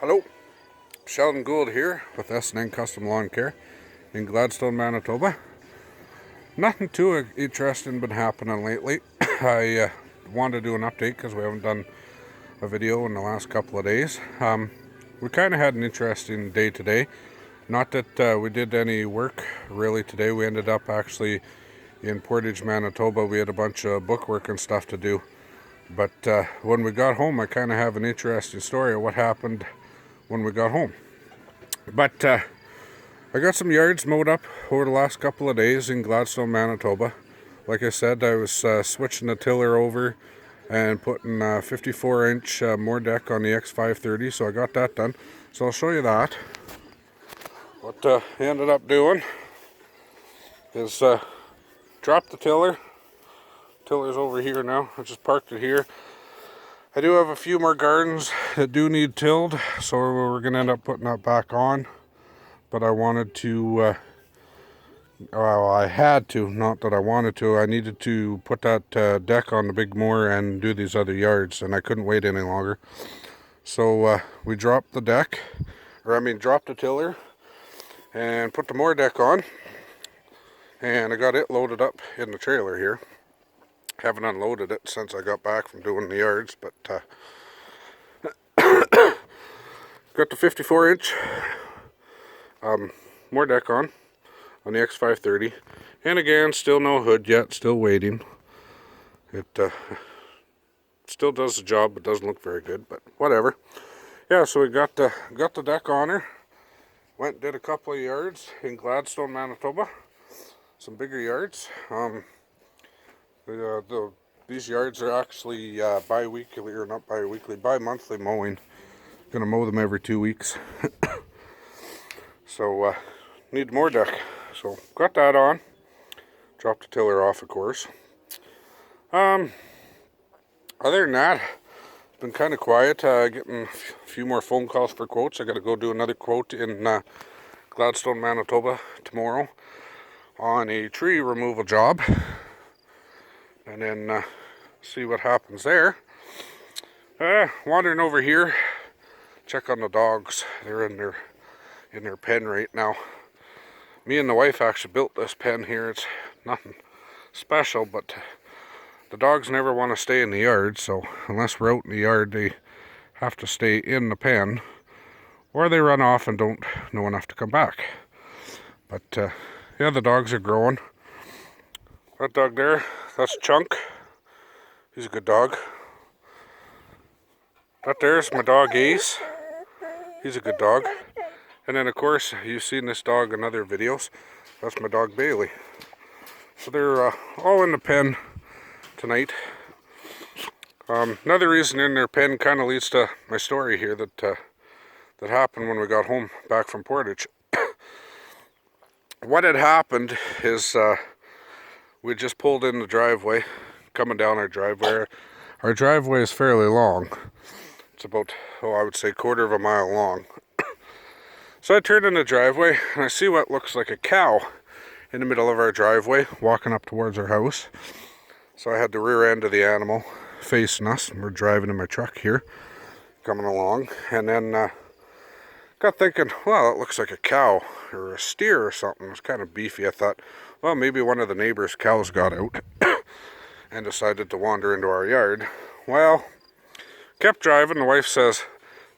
Hello, Sheldon Gould here with S&N Custom Lawn Care in Gladstone, Manitoba. Nothing too interesting been happening lately. I wanted to do an update because we haven't done a video in the last couple of days. We kind of had an interesting day today. Not that we did any work really today. We ended up actually in Portage, Manitoba. We had a bunch of bookwork and stuff to do. But when we got home, I kind of have an interesting story of what happened when we got home. But I got some yards mowed up over the last couple of days in Gladstone, Manitoba. Like I said, I was switching the tiller over and putting 54-inch more deck on the X530, so I got that done. So I'll show you that. What I ended up doing is drop the tiller. Tiller's over here now. I just parked it here. I do have a few more gardens that do need tilled, so we're going to end up putting that back on. But I wanted to, well, I had to, not that I wanted to. I needed to put that deck on the big mower and do these other yards, and I couldn't wait any longer. So we dropped the deck, dropped the tiller, and put the mower deck on. And I got it loaded up in the trailer here. Haven't unloaded it since I got back from doing the yards, but got the 54-inch more deck on the X530, and again, still no hood yet, still waiting. It still does the job, but doesn't look very good, but whatever. Yeah, so we got the deck on her. Went and did a couple of yards in Gladstone, Manitoba. Some bigger yards. These yards are actually bi-weekly, or not bi-weekly, bi-monthly mowing. Gonna mow them every 2 weeks. So need more deck. So got that on. Dropped the tiller off, of course. Other than that, it's been kind of quiet. Getting a few more phone calls for quotes. I got to go do another quote in Gladstone, Manitoba tomorrow on a tree removal job. And then see what happens there. Wandering over here, check on the dogs. They're in their pen right now. Me and the wife actually built this pen here. It's nothing special, but the dogs never want to stay in the yard, so unless we're out in the yard, they have to stay in the pen, or they run off and don't know enough to come back. But yeah, the dogs are growing. That dog there, that's Chunk. He's a good dog. That there's my dog Ace. He's a good dog. And then of course, you've seen this dog in other videos. That's my dog Bailey. So they're all in the pen tonight. Another reason in their pen kind of leads to my story here that happened when we got home back from Portage. What had happened is we just pulled in the driveway, coming down our driveway. Our driveway is fairly long. It's about, I would say 1/4 mile long. So I turned in the driveway and I see what looks like a cow in the middle of our driveway, walking up towards our house. So I had the rear end of the animal facing us, and we're driving in my truck here, coming along. And then got thinking, well, it looks like a cow or a steer or something. It was kind of beefy. I thought, well, maybe one of the neighbors' cows got out and decided to wander into our yard. Well, kept driving. The wife says,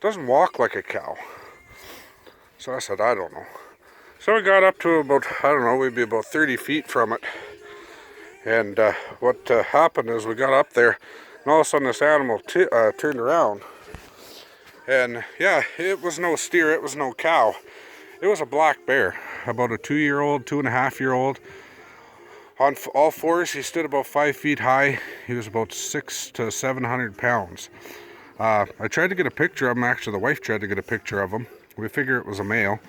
doesn't walk like a cow. So I said, I don't know. So we got up to about, I don't know, we'd be about 30 feet from it. And what happened is we got up there, and all of a sudden this animal turned around. And yeah, it was no steer, it was no cow. It was a black bear, about a 2-year-old, 2.5-year-old. On all fours, he stood about 5 feet high. He was about 600 to 700 pounds. I tried to get a picture of him. Actually, the wife tried to get a picture of him. We figured it was a male.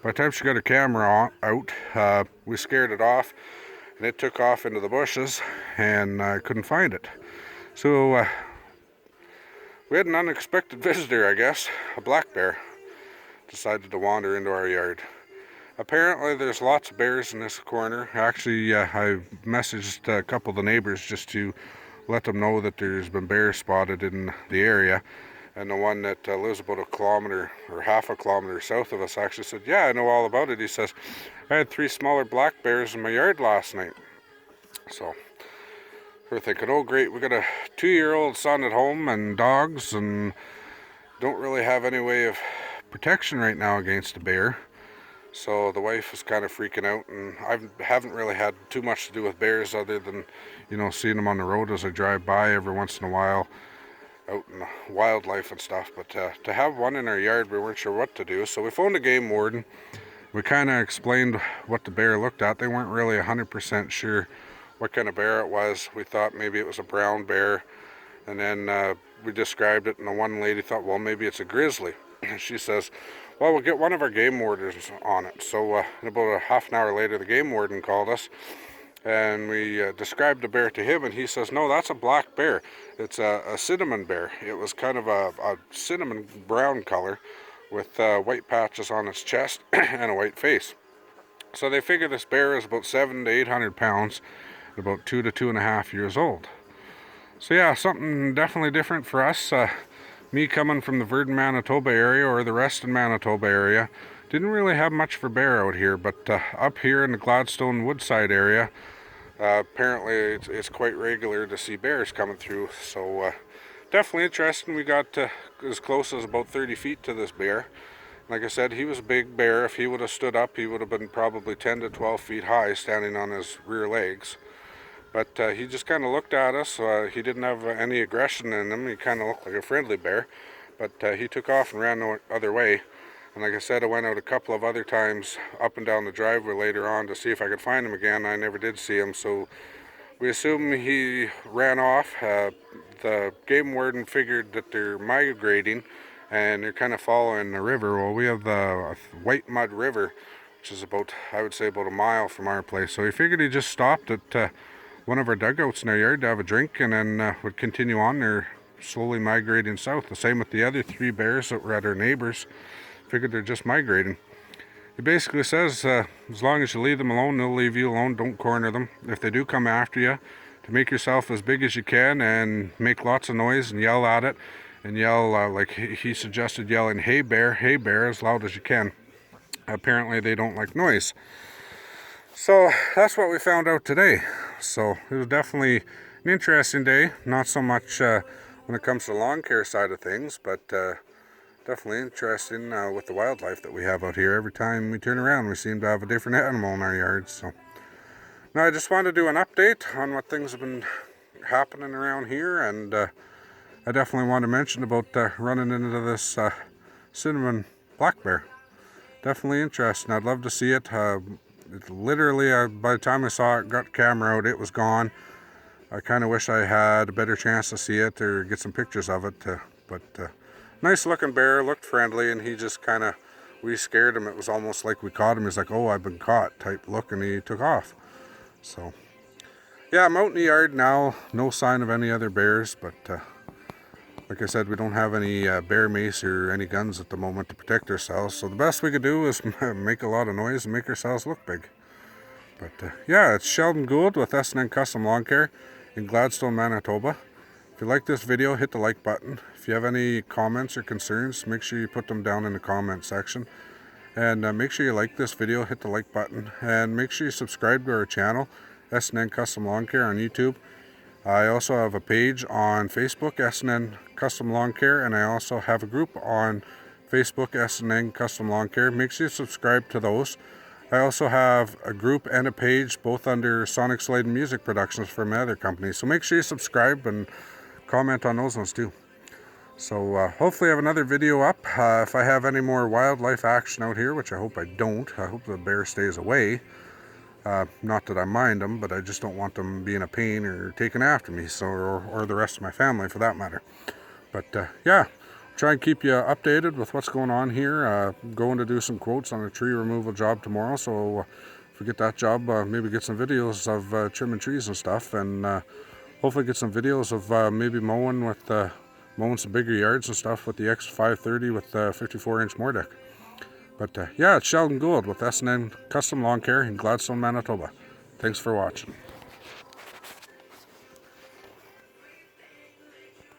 By the time she got her camera out, we scared it off, and it took off into the bushes, and I couldn't find it. So we had an unexpected visitor, I guess. A black bear decided to wander into our yard. Apparently there's lots of bears in this corner. Actually, I messaged a couple of the neighbors just to let them know that there's been bears spotted in the area. And the one that lives about a kilometer or half a kilometer south of us actually said, yeah, I know all about it. He says, I had 3 smaller black bears in my yard last night. So we're thinking, oh great, we got a 2-year-old son at home and dogs, and don't really have any way of protection right now against a bear. So the wife was kind of freaking out, and I haven't really had too much to do with bears other than, you know, seeing them on the road as I drive by every once in a while, out in the wildlife and stuff. But to have one in our yard, we weren't sure what to do. So we phoned the game warden. We kind of explained what the bear looked at. They weren't really 100% sure what kind of bear it was. We thought maybe it was a brown bear, and then we described it, and the one lady thought, well, maybe it's a grizzly. She says, well, we'll get one of our game wardens on it. So about a half an hour later, the game warden called us, and we described the bear to him, and he says, no, that's a black bear. It's a cinnamon bear. It was kind of a cinnamon brown color with white patches on its chest and a white face. So they figure this bear is about 700 to 800 pounds, about 2 to 2.5 years old. So yeah, something definitely different for us. Me coming from the Virden, Manitoba area, or the Reston, Manitoba area, didn't really have much for bear out here, but up here in the Gladstone Woodside area, apparently it's quite regular to see bears coming through. So definitely interesting. We got as close as about 30 feet to this bear. Like I said, he was a big bear. If he would have stood up, he would have been probably 10 to 12 feet high, standing on his rear legs. But he just kind of looked at us. He didn't have any aggression in him. He kind of looked like a friendly bear. But he took off and ran the other way. And like I said, I went out a couple of other times up and down the driveway later on to see if I could find him again. I never did see him, so we assume he ran off. The game warden figured that they're migrating and they're kind of following the river. Well, we have the White Mud River, which is about, I would say, about a mile from our place. So he figured he just stopped at one of our dugouts in our yard to have a drink, and then would continue on. They're slowly migrating south. The same with the other 3 bears that were at our neighbors. Figured they're just migrating. He basically says, as long as you leave them alone, they'll leave you alone. Don't corner them. If they do come after you, to make yourself as big as you can and make lots of noise and yell at it, and yell like he suggested, yelling hey bear, as loud as you can. Apparently they don't like noise. So that's what we found out today. So it was definitely an interesting day. Not so much when it comes to the lawn care side of things, but definitely interesting with the wildlife that we have out here. Every time we turn around, we seem to have a different animal in our yards. So now I just wanted to do an update on what things have been happening around here, and I definitely want to mention about running into this cinnamon black bear. Definitely interesting. I'd love to see it. Literally, by the time I saw it, got the camera out, it was gone. I kind of wish I had a better chance to see it or get some pictures of it. But nice looking bear, looked friendly, and he just kind of, we scared him. It was almost like we caught him. He's like, oh, I've been caught type look, and he took off. So yeah, I'm out in the yard now. No sign of any other bears, but like I said, we don't have any bear mace or any guns at the moment to protect ourselves. So the best we could do is make a lot of noise and make ourselves look big. But yeah, it's Sheldon Gould with S&N Custom Lawn Care in Gladstone, Manitoba. If you like this video, hit the like button. If you have any comments or concerns, make sure you put them down in the comment section. And make sure you like this video, hit the like button, and make sure you subscribe to our channel, S&N Custom Lawn Care on YouTube. I also have a page on Facebook, S&N Custom Lawn Care, and I also have a group on Facebook, S&N Custom Lawn Care. Make sure you subscribe to those. I also have a group and a page, both under Sonic Slade and Music Productions for my other company. So make sure you subscribe and comment on those ones too. So hopefully I have another video up. If I have any more wildlife action out here, which I hope I don't. I hope the bear stays away. Not that I mind them, but I just don't want them being a pain or taking after me, so or the rest of my family for that matter. But yeah, try and keep you updated with what's going on here. Going to do some quotes on a tree removal job tomorrow, so if we get that job, maybe get some videos of trimming trees and stuff, and hopefully get some videos of maybe mowing some bigger yards and stuff with the X530 with 54-inch mower deck. But yeah, it's Sheldon Gould with S&N Custom Lawn Care in Gladstone, Manitoba. Thanks for watching.